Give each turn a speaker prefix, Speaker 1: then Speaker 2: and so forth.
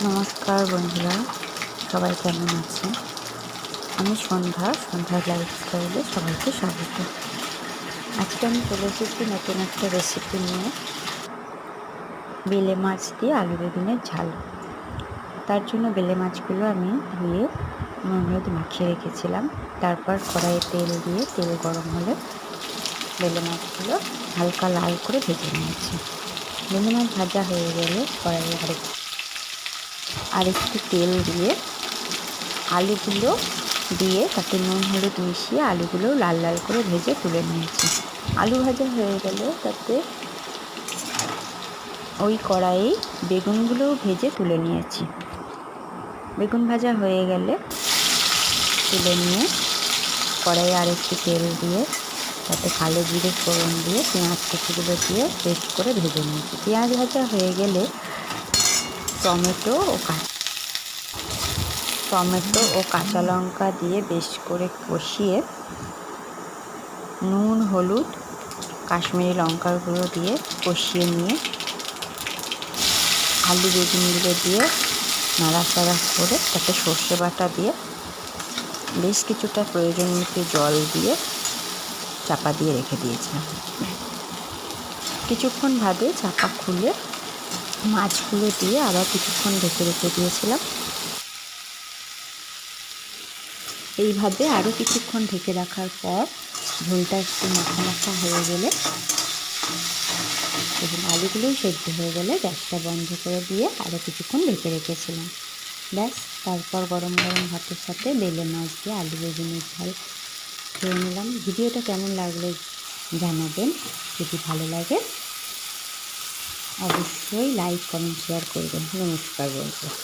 Speaker 1: নমস্কার বন্ধুরা, সবাই কেমন আছেন? আমি সন্ধ্যার লাইফস্টাইলে সবাইকে স্বাগত। আজকে আমি চলে এসেছি নতুন একটা রেসিপি নিয়ে, বেলে মাছ দিয়ে আলু বেগুনের ঝাল। তার জন্য বেলে মাছগুলো আমি ধুয়ে নুন হলুদ মাখিয়ে রেখেছিলাম। তারপর কড়াইয়ে তেল দিয়ে তেল গরম হলে বেলে মাছগুলো হালকা লাল করে ভেজে নিয়েছি। বেলে মাছ ভাজা হয়ে গেলে কড়াইয়ে আরেকটু তেল দিয়ে আলুগুলো দিয়ে তাতে নুন হলুদ মিশিয়ে আলুগুলো লাল লাল করে ভেজে তুলে নিয়েছি। আলু ভাজা হয়ে গেলে তাতে ওই কড়াইয়ে বেগুনগুলোও ভেজে তুলে নিয়েছি। বেগুন ভাজা হয়ে গেলে তুলে নিয়ে কড়াইয়ে আরেকটু তেল দিয়ে তাতে কালো জিরে ফোড়ন দিয়ে পেঁয়াজ কুচিগুলো দিয়ে পেস্ট করে ভেজে নিয়েছি। পেঁয়াজ ভাজা হয়ে গেলে টমেটো ও কাঁচা লঙ্কা দিয়ে বেশ করে কষিয়ে নুন হলুদ কাশ্মীরি লঙ্কার গুঁড়ো দিয়ে কষিয়ে নিয়ে আলু বেগুনগুলো দিয়ে নাড়াচাড়া করে তাতে সর্ষে বাটা দিয়ে বেশ কিছুটা প্রয়োজন মতো জল দিয়ে চাপা দিয়ে রেখে দিয়েছিলাম। কিছুক্ষণ বাদে চাপা খুলে মাছগুলো দিয়ে আবার কিছুক্ষণ ঢেকে রেখে দিয়েছিলাম। এইভাবে আরও কিছুক্ষণ ঢেকে রাখার পর ঝোলটা একটু মাখা মাখা হয়ে গেলে এবং আলুগুলোই সেদ্ধ হয়ে গেলে গ্যাসটা বন্ধ করে দিয়ে আরও কিছুক্ষণ ঢেকে রেখেছিলাম। ব্যাস, তারপর গরম গরম ভাতের সাথে বেলে মাছ দিয়ে আলু বেগুনের ঝাল খেয়ে নিলাম। ভিডিওটা কেমন লাগলো জানাবেন। যদি ভালো লাগে অবশ্যই লাইক কমেন্ট শেয়ার করবেন। নমস্কার বন্ধুরা।